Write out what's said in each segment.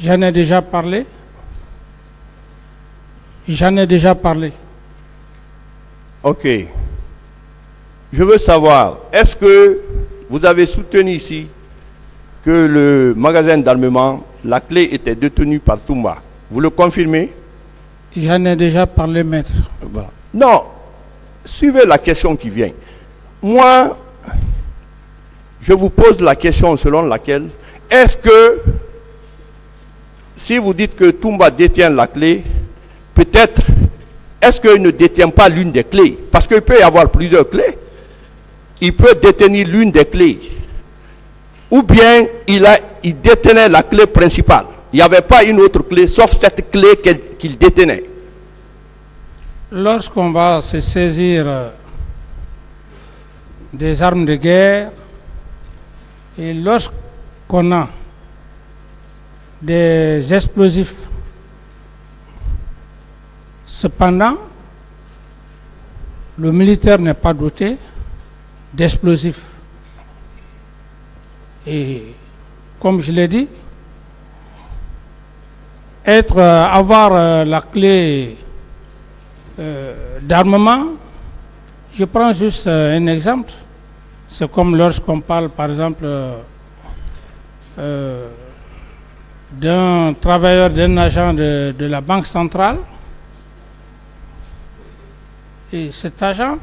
J'en ai déjà parlé. J'en ai déjà parlé. Ok. Je veux savoir, est-ce que vous avez soutenu ici que le magasin d'armement, la clé était détenue par Toumba? Vous le confirmez? J'en ai déjà parlé, maître. Voilà. Non. Suivez la question qui vient. Moi, je vous pose la question selon laquelle, est-ce que, si vous dites que Toumba détient la clé, peut-être, est-ce qu'il ne détient pas l'une des clés? Parce qu'il peut y avoir plusieurs clés. Il peut détenir l'une des clés. Ou bien, il détenait la clé principale. Il n'y avait pas une autre clé, sauf cette clé qu'il détenait. Lorsqu'on va se saisir des armes de guerre, et lorsqu'on a des explosifs, cependant, le militaire n'est pas doté d'explosifs. Et comme je l'ai dit, avoir la clé d'armement, je prends juste un exemple. C'est comme lorsqu'on parle, par exemple, d'un travailleur, d'un agent de la Banque centrale. Et cet agent,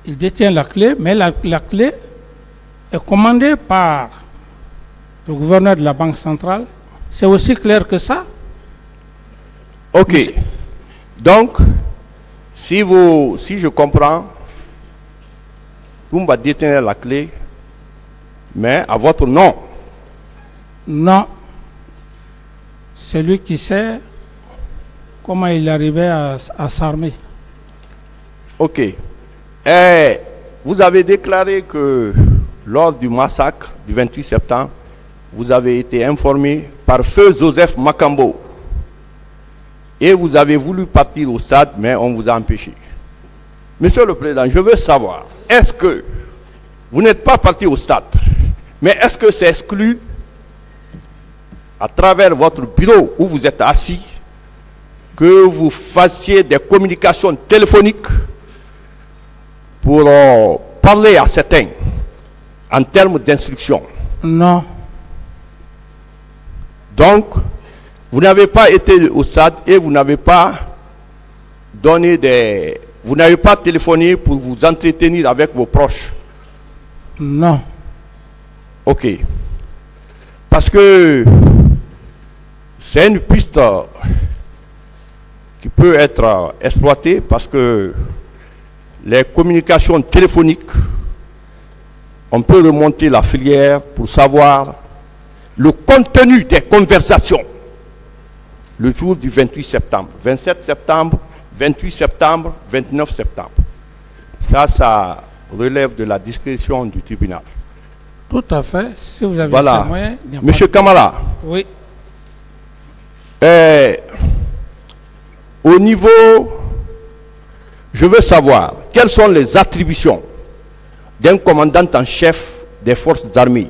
il détient la clé, mais la clé est commandée par le gouverneur de la Banque centrale. C'est aussi clair que ça. Ok. Donc, si je comprends, Toumba détenait la clé, mais à votre nom. Non. C'est lui qui sait comment il arrivait à s'armer. Ok. Et vous avez déclaré que lors du massacre du 28 septembre, vous avez été informé par feu Joseph Makambo. Et vous avez voulu partir au stade, mais on vous a empêché. Monsieur le Président, je veux savoir, est-ce que vous n'êtes pas parti au stade, mais est-ce que c'est exclu à travers votre bureau où vous êtes assis que vous fassiez des communications téléphoniques pour parler à certains en termes d'instruction? Non. Donc, vous n'avez pas été au stade et vous n'avez pas vous n'avez pas téléphoné pour vous entretenir avec vos proches? Non. Ok. Parce que c'est une piste qui peut être exploitée, parce que les communications téléphoniques, on peut remonter la filière pour savoir le contenu des conversations le jour du 28 septembre, 27 septembre, 28 septembre, 29 septembre. Ça relève de la discrétion du tribunal. Tout à fait. Si vous avez Voilà. ces moyens... Monsieur Kamala. Oui. Au niveau, je veux savoir, quelles sont les attributions d'un commandant en chef des forces armées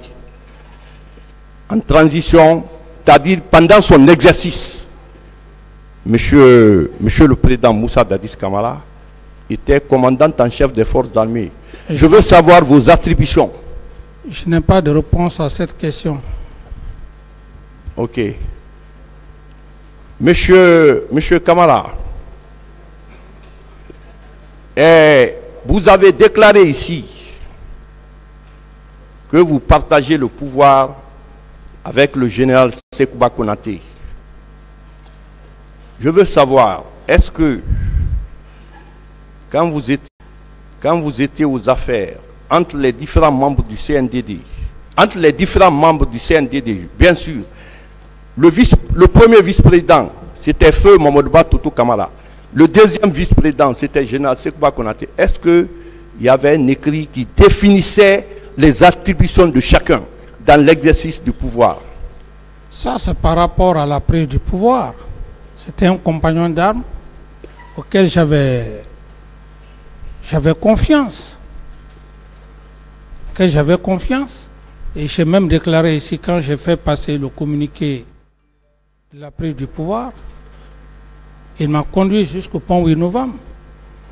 en transition, c'est-à-dire pendant son exercice? Monsieur le Président Moussa Dadis Kamara était commandant en chef des forces armées. Je veux savoir vos attributions. Je n'ai pas de réponse à cette question. Ok. Monsieur Kamara, vous avez déclaré ici que vous partagez le pouvoir avec le général Sekouba Konaté. Je veux savoir, est-ce que quand vous étiez aux affaires entre les différents membres du CNDD, bien sûr, le premier vice-président, c'était Feu Mamadouba Toutou Kamara. Le deuxième vice-président, c'était le général Sekouba Konaté. Est-ce qu'il y avait un écrit qui définissait les attributions de chacun dans l'exercice du pouvoir? Ça, c'est par rapport à la prise du pouvoir. C'était un compagnon d'armes auquel j'avais confiance. Et j'ai même déclaré ici, quand j'ai fait passer le communiqué de la prise du pouvoir, il m'a conduit jusqu'au pont 8 novembre.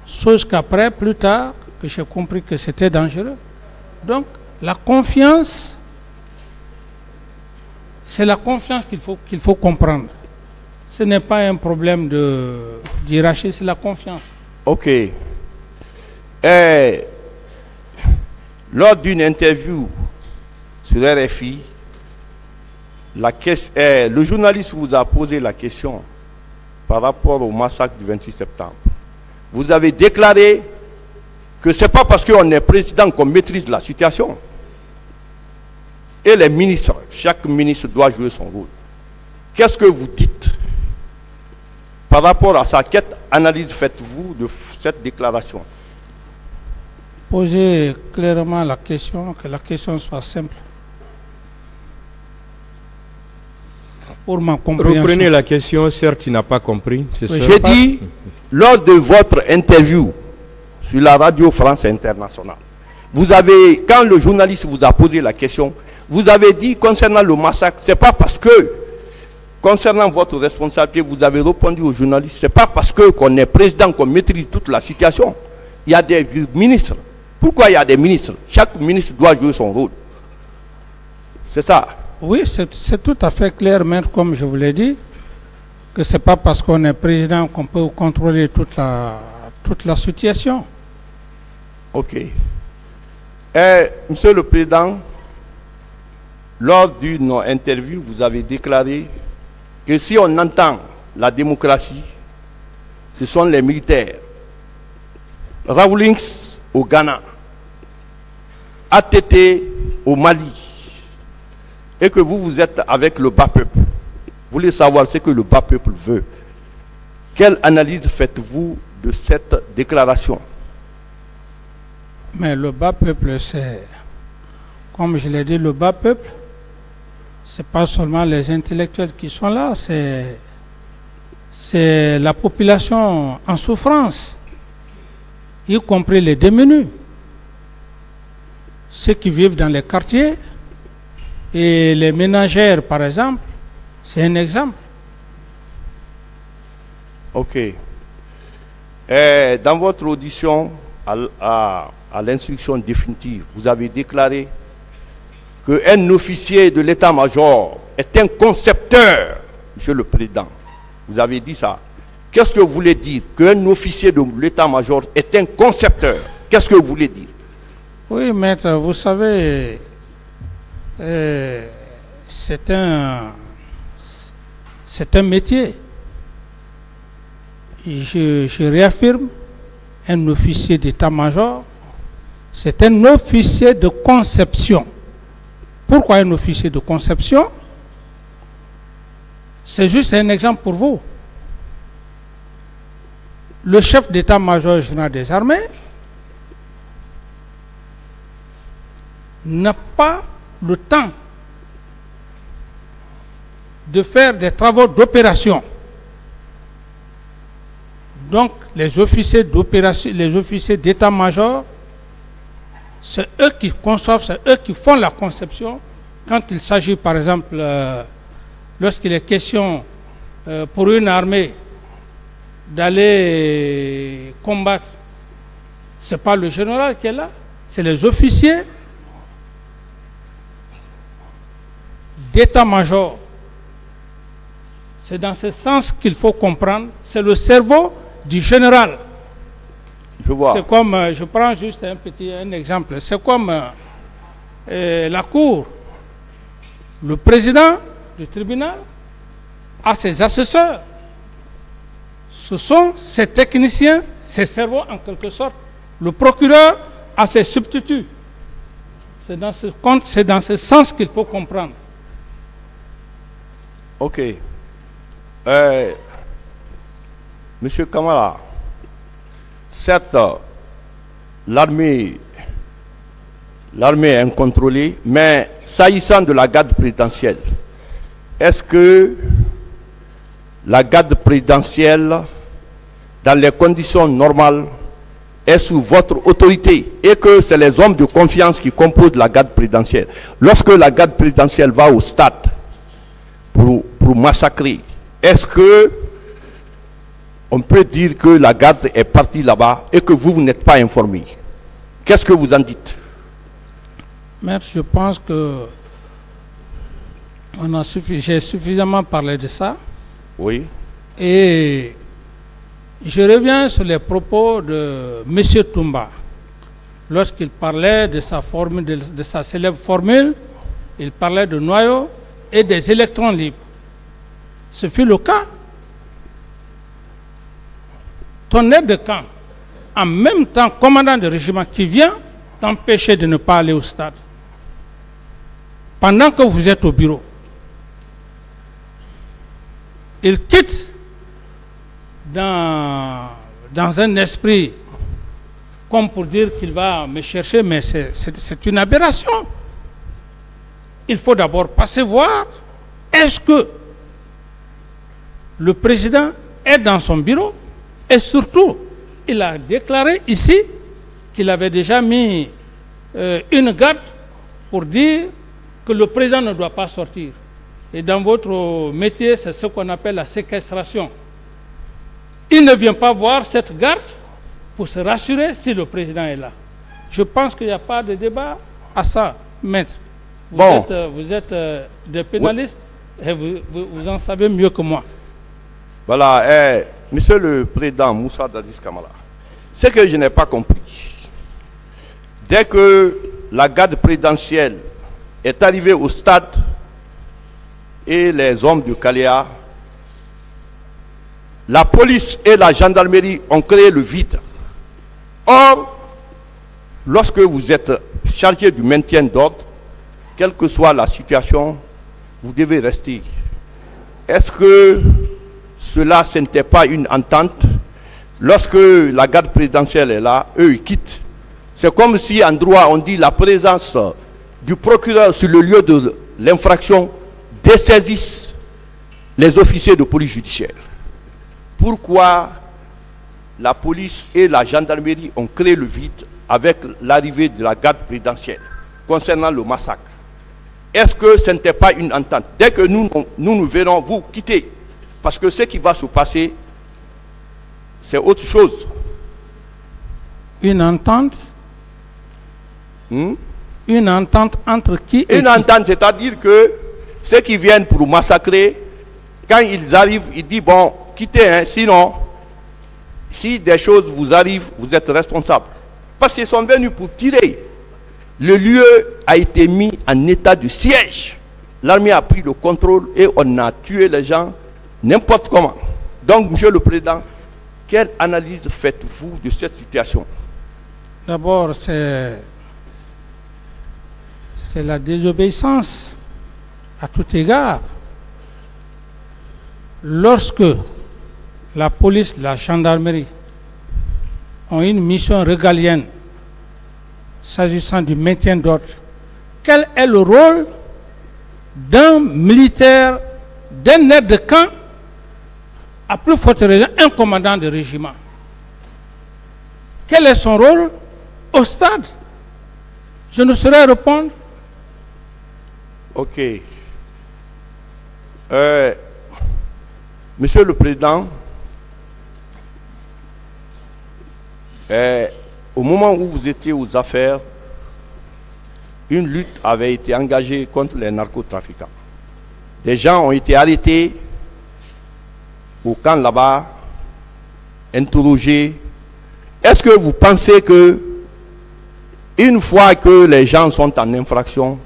Chose qu'après, plus tard, que j'ai compris que c'était dangereux. Donc, la confiance, c'est la confiance qu'il faut comprendre. Ce n'est pas un problème de hiérarchie, c'est la confiance. Ok. Lors d'une interview sur RFI, le journaliste vous a posé la question par rapport au massacre du 28 septembre. Vous avez déclaré que ce n'est pas parce qu'on est président qu'on maîtrise la situation. Et les ministres, chaque ministre doit jouer son rôle. Qu'est-ce que vous dites par rapport à ça? Quelle analyse faites-vous de cette déclaration? Posez clairement la question, que la question soit simple. Pour ma compréhension. Reprenez la question, certes, il n'a pas compris. J'ai dit, lors de votre interview sur la radio France Internationale, quand le journaliste vous a posé la question, vous avez dit concernant le massacre, c'est pas parce que, concernant votre responsabilité, vous avez répondu aux journalistes, c'est pas parce qu'on est président qu'on maîtrise toute la situation. Il y a des ministres. Pourquoi il y a des ministres? Chaque ministre doit jouer son rôle. C'est ça. Oui, c'est tout à fait clair, maître, comme je vous l'ai dit, que ce n'est pas parce qu'on est président qu'on peut contrôler toute la situation. Ok. Monsieur le Président, lors d'une interview, vous avez déclaré que si on entend la démocratie, ce sont les militaires. Rawlings au Ghana, ATT au Mali, et que vous êtes avec le bas peuple. Vous voulez savoir ce que le bas peuple veut. Quelle analyse faites-vous de cette déclaration? Mais le bas peuple, c'est, comme je l'ai dit, le bas peuple, c'est pas seulement les intellectuels qui sont là, c'est la population en souffrance, y compris les démunis, ceux qui vivent dans les quartiers, et les ménagères, par exemple, c'est un exemple. Ok. Dans votre audition à l'instruction définitive, vous avez déclaré qu'un officier de l'état-major est un concepteur, Monsieur le Président. Vous avez dit ça. Qu'est-ce que vous voulez dire? Qu'un officier de l'état-major est un concepteur. Qu'est-ce que vous voulez dire? Oui, maître, vous savez, c'est un métier. Je réaffirme, un officier d'état-major, c'est un officier de conception. Pourquoi un officier de conception? C'est juste un exemple pour vous. Le chef d'état-major général des armées n'a pas le temps de faire des travaux d'opération. Donc, les officiers d'opération, les officiers d'état-major, c'est eux qui conçoivent, c'est eux qui font la conception. Quand il s'agit, par exemple, lorsqu'il est question pour une armée d'aller combattre, ce n'est pas le général qui est là, c'est les officiers d'état-major. C'est dans ce sens qu'il faut comprendre. C'est le cerveau du général. Je vois. C'est comme, je prends juste un exemple. C'est comme la cour. Le président du tribunal a ses assesseurs. Ce sont ses techniciens, ses cerveaux en quelque sorte. Le procureur a ses substituts. C'est dans ce sens qu'il faut comprendre. Ok. Monsieur Kamara, certes, l'armée est incontrôlée, mais s'agissant de la garde présidentielle, est-ce que la garde présidentielle, dans les conditions normales, est sous votre autorité et que c'est les hommes de confiance qui composent la garde présidentielle, lorsque la garde présidentielle va au stade pour massacrer, est-ce que on peut dire que la garde est partie là-bas et que vous n'êtes pas informé? Qu'est-ce que vous en dites? Maître, je pense que j'ai suffisamment parlé de ça. Oui. Et je reviens sur les propos de M. Toumba. Lorsqu'il parlait de sa formule, de sa célèbre formule, il parlait de noyaux et des électrons libres. Ce fut le cas. Ton aide de camp, en même temps commandant de régiment qui vient t'empêcher de ne pas aller au stade, pendant que vous êtes au bureau, il quitte dans un esprit comme pour dire qu'il va me chercher, mais c'est une aberration. Il faut d'abord passer voir, est-ce que le président est dans son bureau? Et surtout, il a déclaré ici qu'il avait déjà mis une garde pour dire que le président ne doit pas sortir. Et dans votre métier, c'est ce qu'on appelle la séquestration. Il ne vient pas voir cette garde pour se rassurer si le président est là. Je pense qu'il n'y a pas de débat à ça, maître. Vous êtes des pénalistes, oui, et vous en savez mieux que moi. Voilà, monsieur le président Moussa Dadis Kamara, ce que je n'ai pas compris, dès que la garde présidentielle est arrivée au stade et les hommes de Kaléa, la police et la gendarmerie ont créé le vide. Or, lorsque vous êtes chargé du maintien d'ordre, quelle que soit la situation, vous devez rester. Est-ce que cela, ce n'était pas une entente? Lorsque la garde présidentielle est là, eux, ils quittent. C'est comme si en droit, on dit la présence du procureur sur le lieu de l'infraction dessaisisse les officiers de police judiciaire. Pourquoi la police et la gendarmerie ont créé le vide avec l'arrivée de la garde présidentielle concernant le massacre? Est-ce que ce n'était pas une entente? Dès que nous verrons, vous quitter. Parce que ce qui va se passer, c'est autre chose. Une entente? Une entente entre qui et Une entente, c'est-à-dire que ceux qui viennent pour massacrer, quand ils arrivent, ils disent, bon, quittez, hein, sinon, si des choses vous arrivent, vous êtes responsable. Parce qu'ils sont venus pour tirer. Le lieu a été mis en état de siège. L'armée a pris le contrôle et on a tué les gens n'importe comment. Donc, monsieur le président, quelle analyse faites-vous de cette situation? D'abord, c'est la désobéissance à tout égard. Lorsque la police, la gendarmerie ont une mission régalienne s'agissant du maintien d'ordre, quel est le rôle d'un militaire, d'un aide de camp, à plus forte raison un commandant de régiment? Quel est son rôle au stade? Je ne saurais répondre. Ok. Monsieur le Président, au moment où vous étiez aux affaires, une lutte avait été engagée contre les narcotrafiquants. Des gens ont été arrêtés au camp là-bas, interrogés. Est-ce que vous pensez que, une fois que les gens sont en infraction,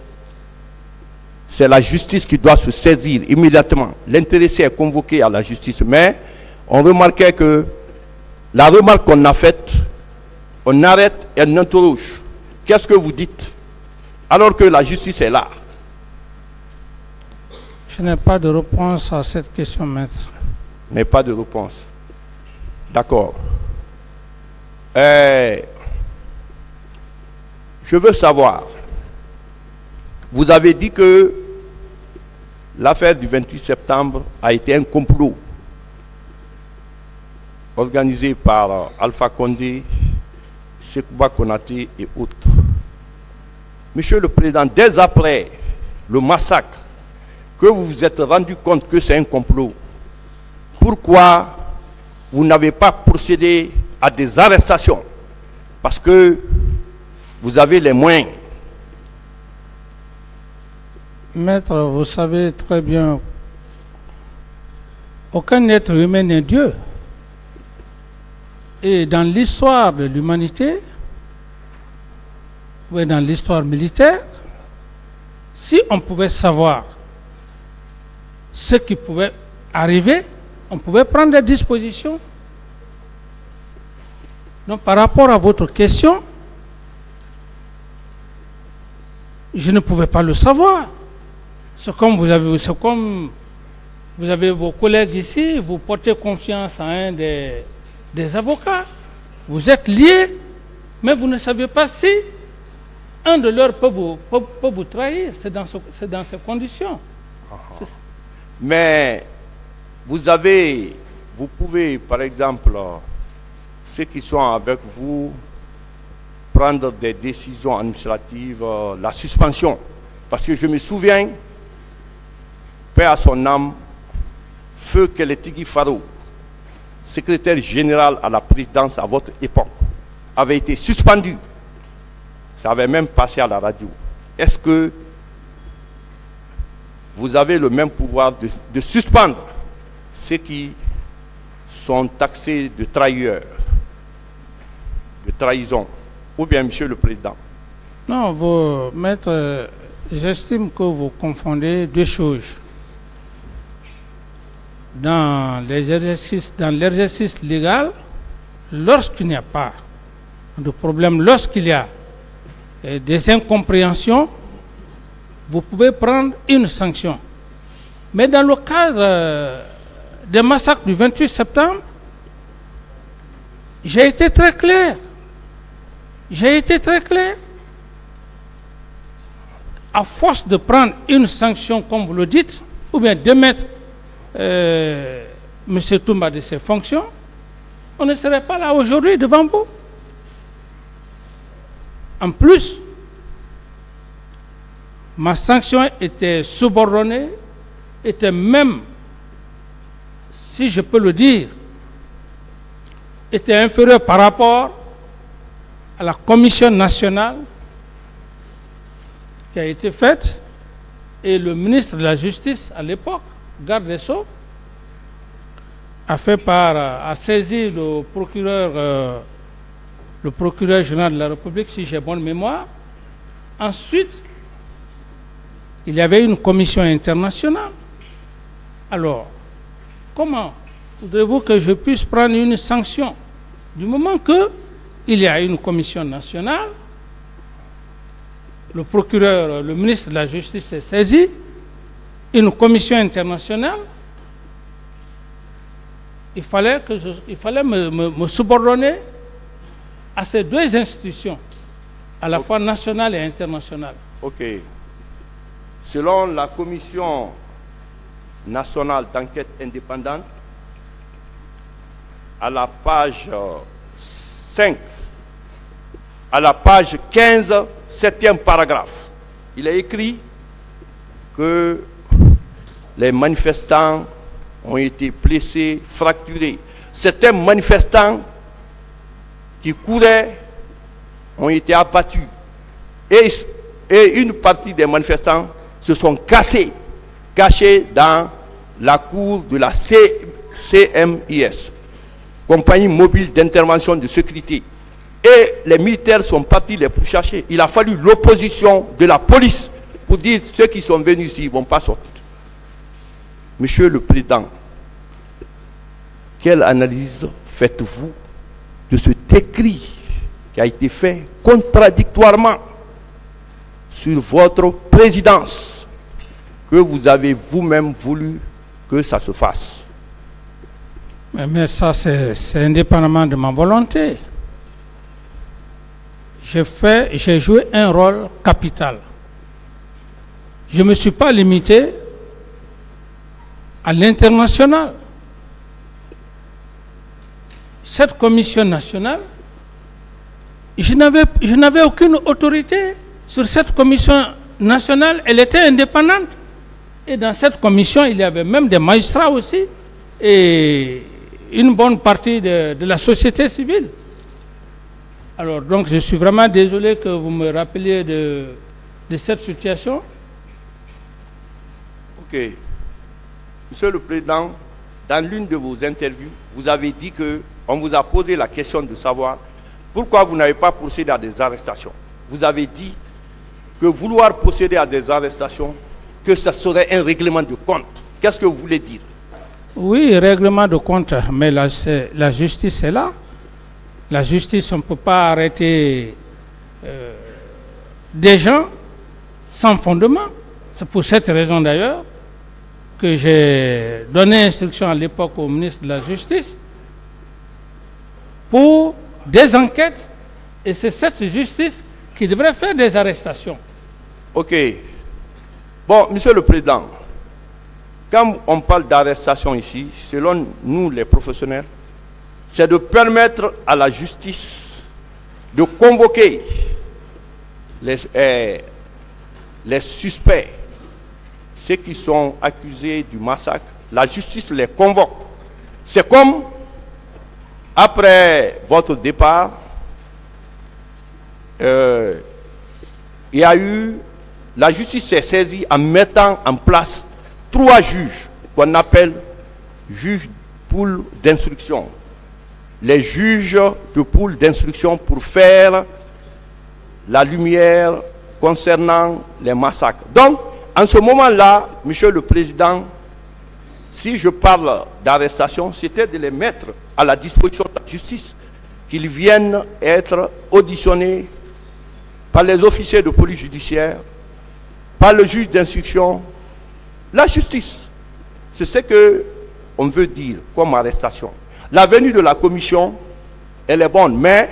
c'est la justice qui doit se saisir immédiatement? L'intéressé est convoqué à la justice, mais on remarquait que la remarque qu'on a faite, on arrête et on interroge. Qu'est-ce que vous dites? Alors que la justice est là. Je n'ai pas de réponse à cette question, maître. Mais pas de réponse. D'accord. Je veux savoir, vous avez dit que l'affaire du 28 septembre a été un complot organisé par Alpha Condé Sekouba Konaté et autres. Monsieur le Président, dès après le massacre, que vous vous êtes rendu compte que c'est un complot, pourquoi vous n'avez pas procédé à des arrestations? Parce que vous avez les moyens. Maître, vous savez très bien, aucun être humain n'est Dieu. Et dans l'histoire de l'humanité, ou dans l'histoire militaire, si on pouvait savoir ce qui pouvait arriver, on pouvait prendre des dispositions. Donc par rapport à votre question, je ne pouvais pas le savoir. C'est comme vous avez vos collègues ici, vous portez confiance à un des avocats. Vous êtes liés, mais vous ne savez pas si un de leurs peut vous trahir. C'est dans ces conditions. Mais vous pouvez, par exemple, ceux qui sont avec vous, prendre des décisions administratives, la suspension. Parce que je me souviens, paix à son âme, Feu Kélétigui Faro, secrétaire général à la présidence à votre époque, avait été suspendu. Ça avait même passé à la radio. Est-ce que vous avez le même pouvoir de suspendre ceux qui sont taxés de trahilleurs, de trahison? Ou bien, Monsieur le Président? Non, maître, j'estime que vous confondez deux choses. Dans l'exercice légal, lorsqu'il n'y a pas de problème, lorsqu'il y a des incompréhensions, vous pouvez prendre une sanction. Mais dans le cadre des massacres du 28 septembre, j'ai été très clair. À force de prendre une sanction, comme vous le dites, ou bien de mettre M. Toumba de ses fonctions, on ne serait pas là aujourd'hui devant vous. En plus, ma sanction était subordonnée, était même, si je peux le dire, était inférieure par rapport à la commission nationale qui a été faite, et le ministre de la Justice à l'époque, garde des Sceaux, a saisi le procureur général de la République, si j'ai bonne mémoire. Ensuite, il y avait une commission internationale. Alors, comment voudrez-vous que je puisse prendre une sanction du moment qu'il y a une commission nationale? Le procureur, le ministre de la Justice est saisi, une commission internationale. Il fallait me subordonner à ces deux institutions, à la fois nationale et internationale. Ok. Selon la commission nationale d'enquête indépendante, à la page 5, à la page 15, 7e paragraphe, il est écrit que les manifestants ont été blessés, fracturés. Certains manifestants qui couraient ont été abattus. Et une partie des manifestants se sont cachés dans la cour de la CMIS, compagnie mobile d'intervention de sécurité. Et les militaires sont partis les pourchasser. Il a fallu l'opposition de la police pour dire ceux qui sont venus ici, ils ne vont pas sortir. Monsieur le Président, quelle analyse faites-vous de cet écrit qui a été fait contradictoirement sur votre présidence, que vous avez vous-même voulu que ça se fasse? Mais ça, c'est indépendamment de ma volonté. J'ai joué un rôle capital. Je ne me suis pas limité à l'international. Cette commission nationale je n'avais aucune autorité sur cette commission nationale. Elle était indépendante. Et dans cette commission, il y avait même des magistrats aussi et une bonne partie de la société civile. Alors, donc, je suis vraiment désolé que vous me rappeliez de cette situation. Ok. Monsieur le Président, dans l'une de vos interviews, vous avez dit qu'on vous a posé la question de savoir pourquoi vous n'avez pas procédé à des arrestations. Vous avez dit que vouloir procéder à des arrestations, que ça serait un règlement de compte. Qu'est-ce que vous voulez dire? Oui, règlement de compte, mais la justice est là. La justice, on ne peut pas arrêter des gens sans fondement. C'est pour cette raison d'ailleurs que j'ai donné instruction à l'époque au ministre de la Justice pour des enquêtes, et c'est cette justice qui devrait faire des arrestations. Ok. Bon, Monsieur le Président, quand on parle d'arrestation ici, selon nous les professionnels, c'est de permettre à la justice de convoquer les suspects, ceux qui sont accusés du massacre. La justice les convoque. C'est comme après votre départ, il y a eu, la justice s'est saisie en mettant en place 3 juges qu'on appelle juges pool d'instruction. Les juges de pool d'instruction pour faire la lumière concernant les massacres. Donc, en ce moment-là, Monsieur le Président, si je parle d'arrestation, c'était de les mettre à la disposition de la justice, qu'ils viennent être auditionnés par les officiers de police judiciaire, par le juge d'instruction, la justice. C'est ce qu'on veut dire comme arrestation. La venue de la commission, elle est bonne, mais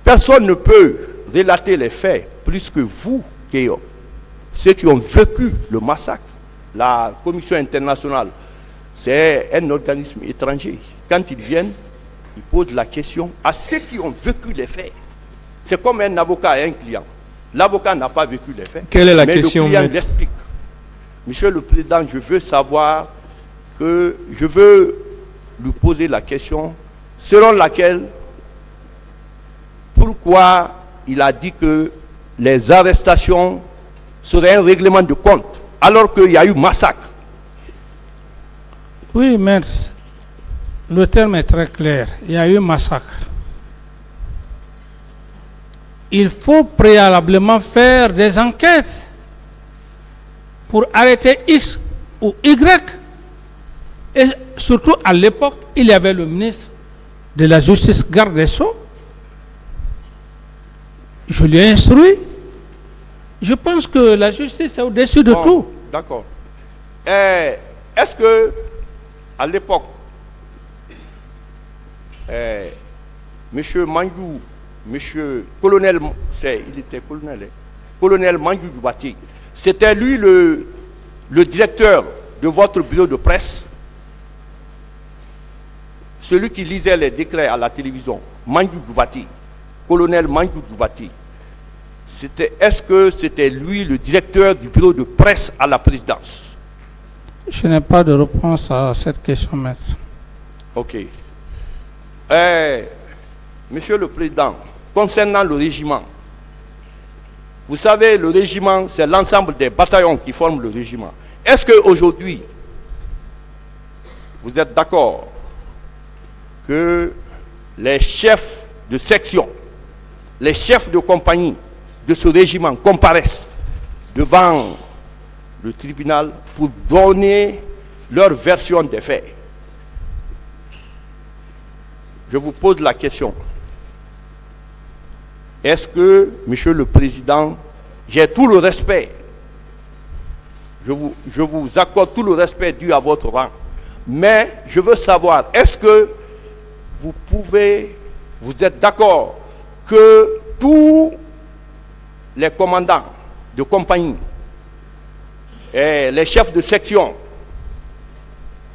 personne ne peut relater les faits plus que vous, Kéo. Ceux qui ont vécu le massacre. La commission internationale, c'est un organisme étranger. Quand ils viennent, ils posent la question à ceux qui ont vécu les faits. C'est comme un avocat et un client. L'avocat n'a pas vécu les faits. Quelle est la mais question, le client l'explique. Monsieur le Président, je veux savoir que je veux lui poser la question selon laquelle pourquoi il a dit que les arrestations seraient un règlement de compte alors qu'il y a eu massacre. Oui, mais le terme est très clair. Il y a eu massacre. Il faut préalablement faire des enquêtes pour arrêter X ou Y. Et surtout à l'époque, il y avait le ministre de la Justice, garde des Sceaux. Je lui ai instruit. Je pense que la justice est au-dessus de tout. D'accord. Est-ce que, à l'époque, Monsieur Mandiou, Monsieur Colonel, il était colonel, hein? Colonel Mandiou Djoubati, c'était lui le directeur de votre bureau de presse, celui qui lisait les décrets à la télévision, Mandiou Djoubati, colonel Mandiou Djoubati. Est-ce que c'était lui le directeur du bureau de presse à la présidence? Je n'ai pas de réponse à cette question, maître. Ok. Monsieur le Président, concernant le régiment, vous savez, le régiment, c'est l'ensemble des bataillons qui forment le régiment. Est-ce qu'aujourd'hui, vous êtes d'accord que les chefs de section, les chefs de compagnie de ce régiment comparaissent devant le tribunal pour donner leur version des faits? Je vous pose la question. Est-ce que, Monsieur le Président, j'ai tout le respect, je vous accorde tout le respect dû à votre rang, mais je veux savoir, est-ce que vous êtes d'accord que tous les commandants de compagnie et les chefs de section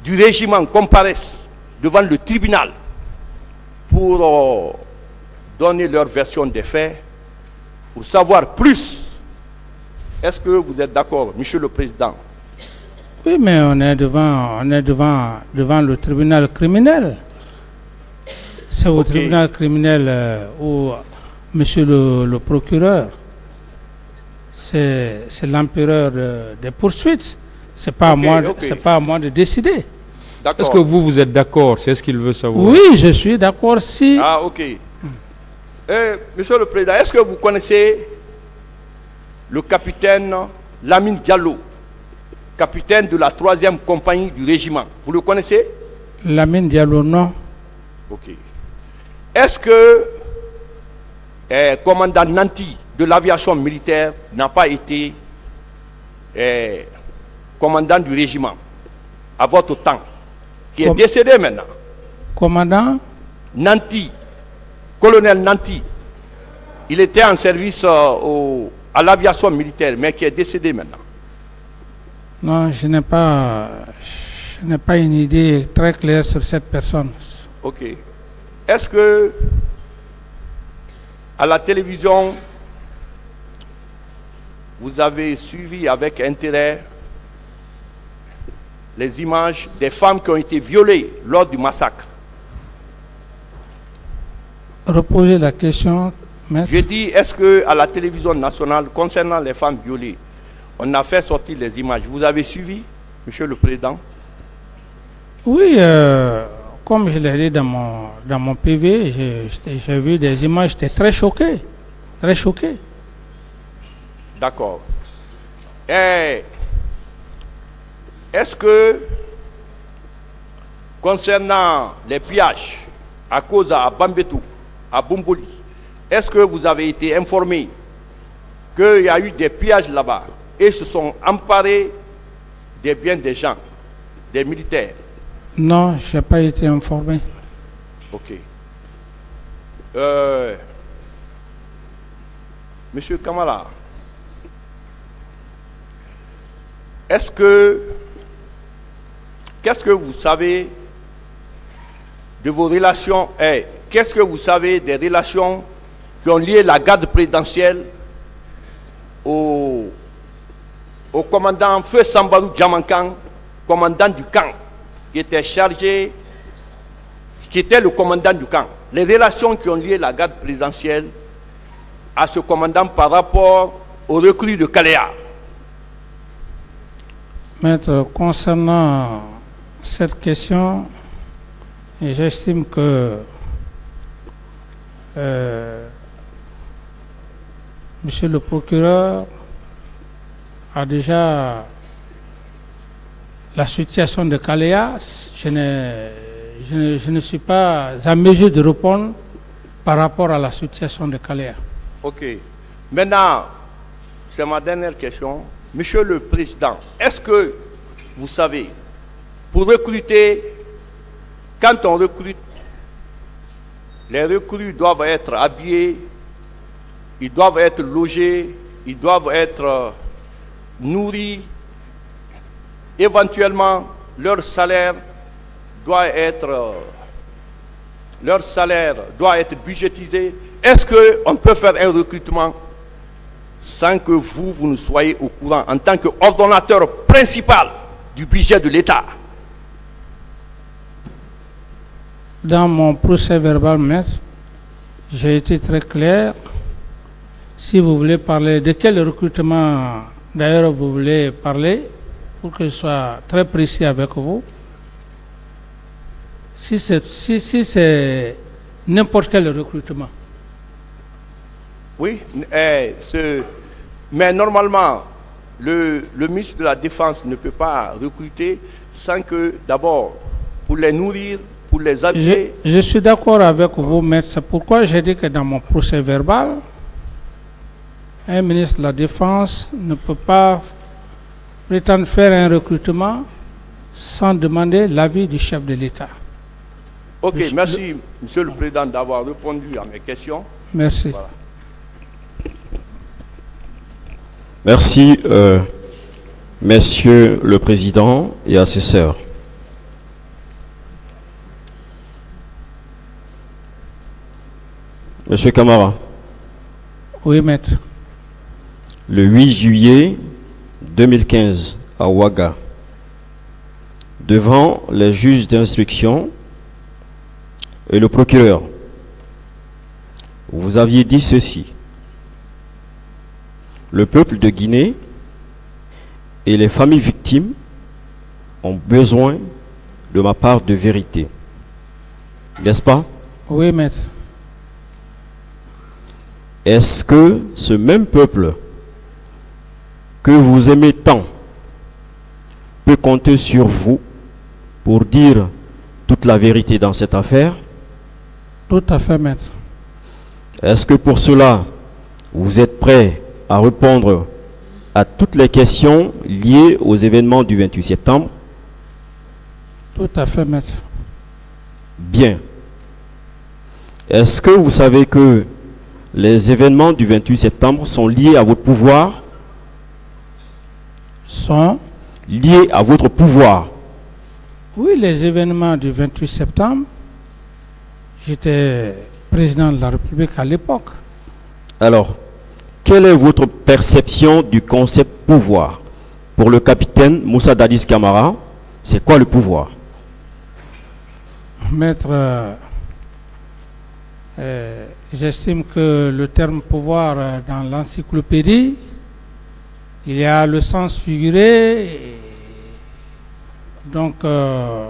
du régiment comparaissent devant le tribunal pour donner leur version des faits pour savoir plus. Est-ce que vous êtes d'accord, Monsieur le Président? Oui, mais on est devant le tribunal criminel. C'est au tribunal criminel où Monsieur le procureur, c'est l'empereur des poursuites. C'est pas à moi, c'est pas à moi de décider. Est-ce que vous êtes d'accord? C'est ce qu'il veut savoir. Oui, je suis d'accord si. Ah, ok. Monsieur le Président, est-ce que vous connaissez le capitaine Lamine Diallo, capitaine de la 3e compagnie du régiment? Vous le connaissez? Lamine Diallo, non. Ok. Est-ce que commandant Nanti de l'aviation militaire n'a pas été commandant du régiment à votre temps, qui est décédé maintenant? Commandant Nanti, colonel Nanti, il était en service à l'aviation militaire, mais qui est décédé maintenant. Non, je n'ai pas une idée très claire sur cette personne. Ok. Est-ce que à la télévision, vous avez suivi avec intérêt les images des femmes qui ont été violées lors du massacre? Reposez la question, maître. Je dis, est-ce que à la télévision nationale, concernant les femmes violées, on a fait sortir les images? Vous avez suivi, Monsieur le Président? Oui, comme je l'ai dit dans mon PV, j'ai vu des images, j'étais très choqué. Très choqué. D'accord. Est-ce que, concernant les pillages à cause à Bambetou, à Bumboli, est-ce que vous avez été informé qu'il y a eu des pillages là-bas et se sont emparés des biens des gens, des militaires? Non, je n'ai pas été informé. Ok. Monsieur Kamala, qu'est-ce que vous savez de vos relations, qu'est-ce que vous savez des relations qui ont lié la garde présidentielle au commandant Feu Sambarou Djamankan, commandant du camp, qui était chargé, qui était le commandant du camp? Les relations qui ont lié la garde présidentielle à ce commandant par rapport au recrue de Kaléa. Maître, concernant cette question, j'estime que Monsieur le procureur a déjà la situation de Kaléa. Je ne suis pas à mesure de répondre par rapport à la situation de Kaléa. Ok. Maintenant, c'est ma dernière question. Monsieur le Président, est-ce que vous savez, pour recruter, quand on recrute, les recrues doivent être habillés, ils doivent être logés, ils doivent être nourris, éventuellement leur salaire doit être budgétisé. Est-ce qu'on peut faire un recrutement sans que vous ne soyez au courant en tant qu'ordonnateur principal du budget de l'État? Dans mon procès verbal, maître, j'ai été très clair. Si vous voulez parler de quel recrutement, d'ailleurs, vous voulez parler, pour que je sois très précis avec vous, si c'est n'importe quel recrutement. Oui, mais normalement, le ministre de la Défense ne peut pas recruter sans que, d'abord, pour les nourrir, pour les habiller. Je suis d'accord avec vous, maître. C'est pourquoi j'ai dit que dans mon procès verbal, un ministre de la Défense ne peut pas prétendre faire un recrutement sans demander l'avis du chef de l'État. Ok, merci, Monsieur le Président, d'avoir répondu à mes questions. Merci. Voilà. Merci, Monsieur le Président et assesseurs. Monsieur Camara. Oui, maître. Le 8 juillet 2015, à Ouaga, devant les juges d'instruction et le procureur, vous aviez dit ceci: le peuple de Guinée et les familles victimes ont besoin de ma part de vérité. N'est-ce pas? Oui, maître. Est-ce que ce même peuple que vous aimez tant peut compter sur vous pour dire toute la vérité dans cette affaire? Tout à fait, maître. Est-ce que pour cela, vous êtes prêt à répondre à toutes les questions liées aux événements du 28 septembre? Tout à fait, maître. Bien. Est-ce que vous savez que les événements du 28 septembre sont liés à votre pouvoir? Sont liés à votre pouvoir? Oui, les événements du 28 septembre, j'étais président de la République à l'époque. Alors, quelle est votre perception du concept pouvoir? Pour le capitaine Moussa Dadis Camara, c'est quoi le pouvoir? Maître, j'estime que le terme pouvoir dans l'encyclopédie, il y a le sens figuré. Donc, le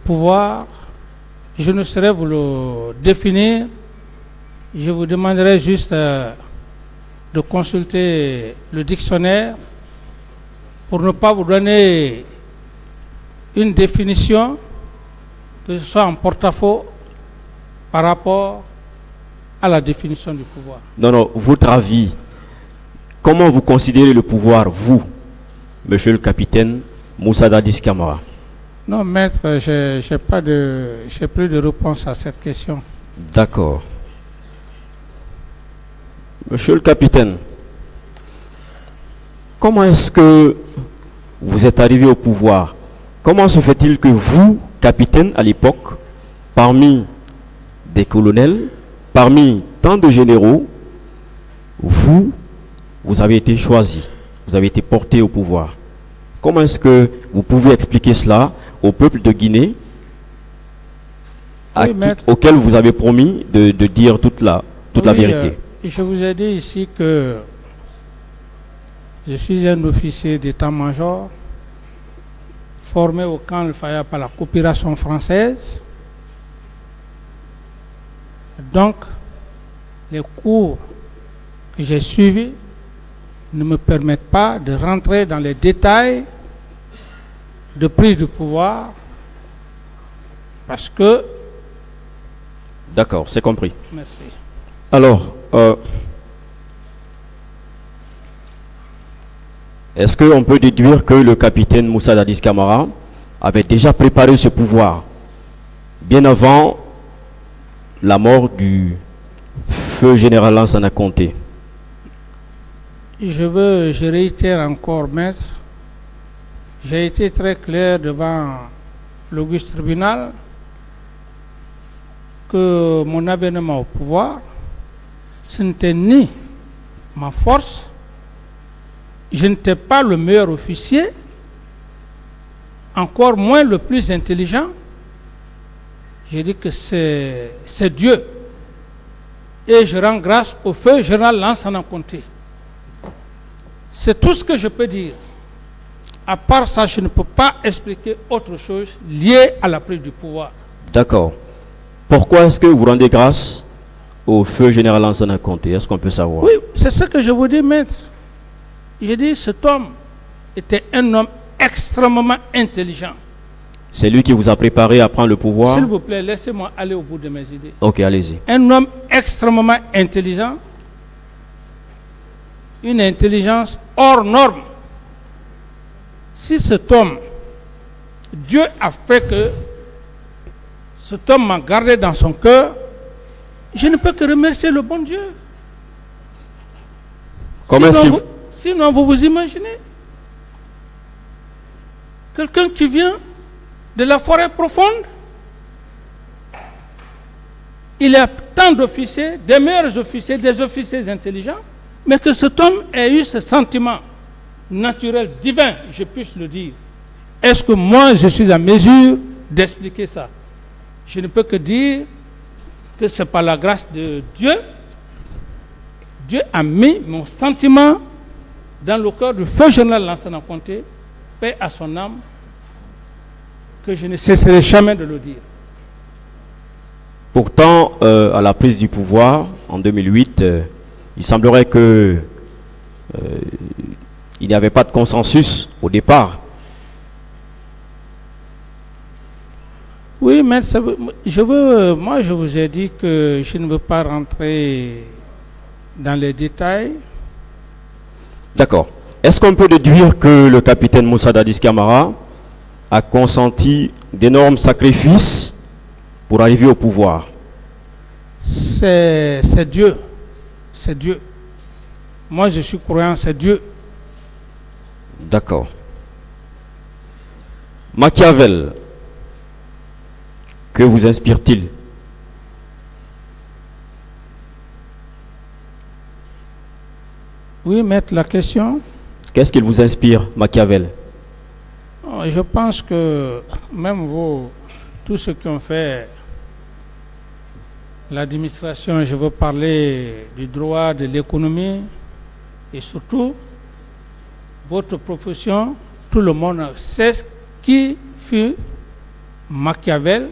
pouvoir, je ne saurais vous le définir. Je vous demanderai juste de consulter le dictionnaire pour ne pas vous donner une définition que ce soit en porte-à-faux par rapport à la définition du pouvoir. Non, non, votre avis. Comment vous considérez le pouvoir, vous, monsieur le capitaine Moussa Dadis Camara? Non, maître, j'ai plus de réponse à cette question. D'accord. Monsieur le capitaine, comment est-ce que vous êtes arrivé au pouvoir? Comment se fait-il que vous, capitaine à l'époque, parmi des colonels, parmi tant de généraux, vous avez été choisi, vous avez été porté au pouvoir? Comment est-ce que vous pouvez expliquer cela au peuple de Guinée, oui, auquel vous avez promis de dire toute la vérité? Je vous ai dit ici que je suis un officier d'état-major formé au camp El Faya par la coopération française. Donc, les cours que j'ai suivis ne me permettent pas de rentrer dans les détails de prise de pouvoir parce que... D'accord, c'est compris. Merci. Alors, est-ce qu'on peut déduire que le capitaine Moussa Dadis Camara avait déjà préparé ce pouvoir bien avant la mort du feu général Lansana Conté? Je réitère encore, maître, j'ai été très clair devant l'auguste tribunal que mon avènement au pouvoir, ce n'était ni ma force, je n'étais pas le meilleur officier, encore moins le plus intelligent. J'ai dit que c'est Dieu. Et je rends grâce au feu général Lansana Conté. C'est tout ce que je peux dire. À part ça, je ne peux pas expliquer autre chose lié à la prise du pouvoir. D'accord. Pourquoi est-ce que vous rendez grâce au feu général Lansana Conté? Est-ce qu'on peut savoir? Oui, c'est ce que je vous dis, maître. J'ai dit, cet homme était un homme extrêmement intelligent. C'est lui qui vous a préparé à prendre le pouvoir? S'il vous plaît, laissez-moi aller au bout de mes idées. Ok, allez-y. Un homme extrêmement intelligent, une intelligence hors norme. Si cet homme, Dieu a fait que cet homme m'a gardé dans son cœur, je ne peux que remercier le bon Dieu. Comment est-ce qu'il... Sinon, vous vous imaginez quelqu'un qui vient de la forêt profonde, Il y a tant d'officiers, des meilleurs officiers, des officiers intelligents, mais que cet homme ait eu ce sentiment naturel, divin, je puisse le dire. Est-ce que moi, je suis à mesure d'expliquer ça? Je ne peux que dire que c'est par la grâce de Dieu. Dieu a mis mon sentiment dans le cœur du feu général Lansana Conté, paix à son âme, que je ne cesserai jamais de le dire. Pourtant, à la prise du pouvoir, en 2008, il semblerait que il n'y avait pas de consensus au départ. Oui, mais moi je vous ai dit que je ne veux pas rentrer dans les détails. D'accord. Est-ce qu'on peut déduire que le capitaine Moussa Dadis Camara a consenti d'énormes sacrifices pour arriver au pouvoir? C'est Dieu. C'est Dieu. Moi je suis croyant, c'est Dieu. D'accord. Machiavel, que vous inspire-t-il? Oui, maître, la question. Qu'est-ce qu'il vous inspire, Machiavel? Je pense que même vous, tous ceux qui ont fait l'administration, je veux parler du droit, de l'économie, et surtout, votre profession, tout le monde sait qui fut Machiavel.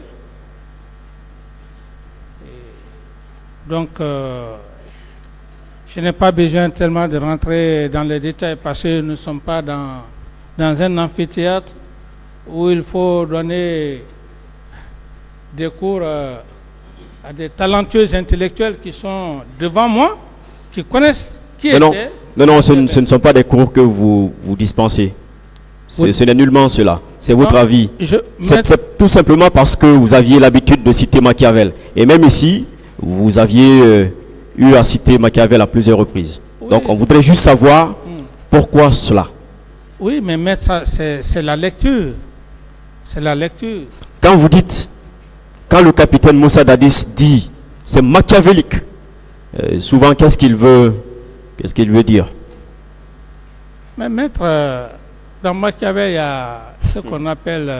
Donc, je n'ai pas besoin tellement de rentrer dans les détails parce que nous ne sommes pas dans un amphithéâtre où il faut donner des cours à des talentueux intellectuels qui sont devant moi, qui connaissent qui était. Non, ce ne sont pas des cours que vous dispensez. Oui. Ce n'est nullement cela. C'est votre avis. C'est tout simplement parce que vous aviez l'habitude de citer Machiavel. Et même ici, vous aviez eu à citer Machiavel à plusieurs reprises. Oui. Donc on voudrait juste savoir pourquoi cela. Oui, mais maître, c'est la lecture. C'est la lecture. Quand vous dites, quand le capitaine Moussa Dadis dit, c'est machiavélique, souvent qu'est-ce qu'il veut dire? Mais maître, dans Machiavel, il y a ce qu'on appelle...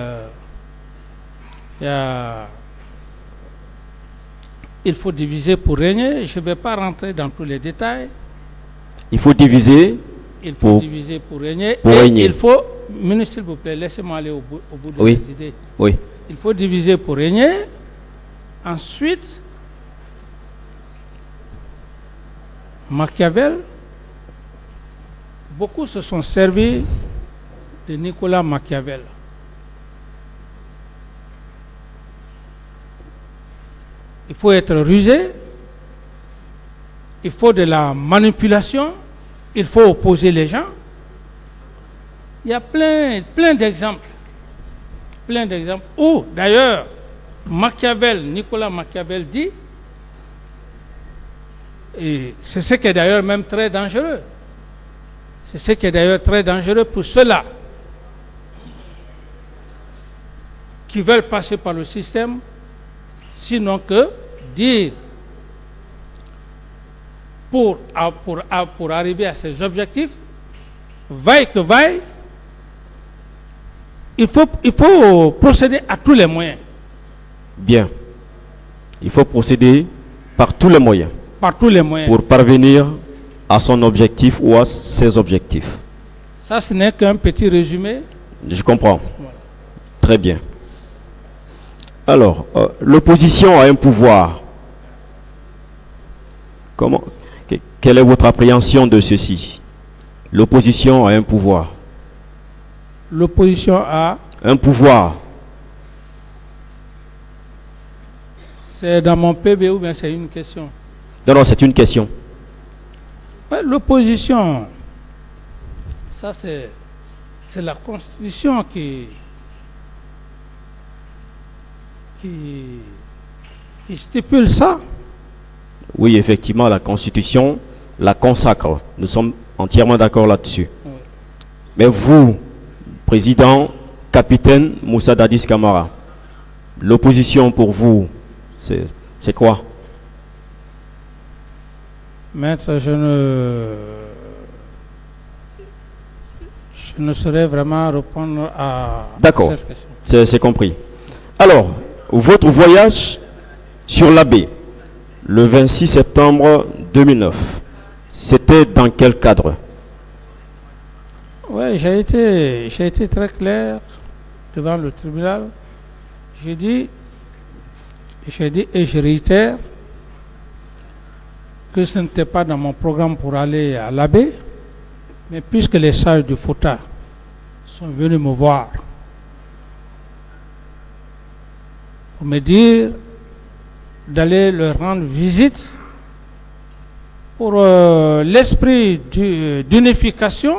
il faut diviser pour régner. Je ne vais pas rentrer dans tous les détails. Il faut diviser. Il faut diviser pour régner. Il faut, ministre, s'il vous plaît, laissez-moi aller au bout de mes idées. Oui. Il faut diviser pour régner. Ensuite, Machiavel, beaucoup se sont servis de Nicolas Machiavel. Il faut être rusé, il faut de la manipulation, il faut opposer les gens. Il y a plein d'exemples. Plein d'exemples. Où, d'ailleurs, Nicolas Machiavel dit, et c'est ce qui est d'ailleurs même très dangereux. C'est ce qui est d'ailleurs très dangereux pour ceux-là qui veulent passer par le système, sinon que dire pour arriver à ces objectifs, vaille que vaille, il faut procéder à tous les moyens. Bien. Il faut procéder par tous les moyens. Par tous les moyens. Pour parvenir à son objectif ou à ses objectifs. Ça, ce n'est qu'un petit résumé. Je comprends. Voilà. Très bien. Alors, l'opposition a un pouvoir. Quelle est votre appréhension de ceci? L'opposition a un pouvoir. L'opposition a un pouvoir. C'est dans mon PV ou bien c'est une question? Non, c'est une question. Ouais, l'opposition, ça c'est la Constitution qui stipule ça. Oui, effectivement, la Constitution la consacre. Nous sommes entièrement d'accord là-dessus. Oui. Mais vous, président, capitaine Moussa Dadis Camara, l'opposition pour vous, c'est quoi? Maître, je ne saurais vraiment répondre à cette question. D'accord, c'est compris. Alors, votre voyage sur la baie, le 26 septembre 2009, c'était dans quel cadre? Oui, j'ai été très clair devant le tribunal. J'ai dit et je réitère que ce n'était pas dans mon programme pour aller à la baie, mais puisque les sages du Fouta sont venus me voir pour me dire d'aller leur rendre visite pour l'esprit d'unification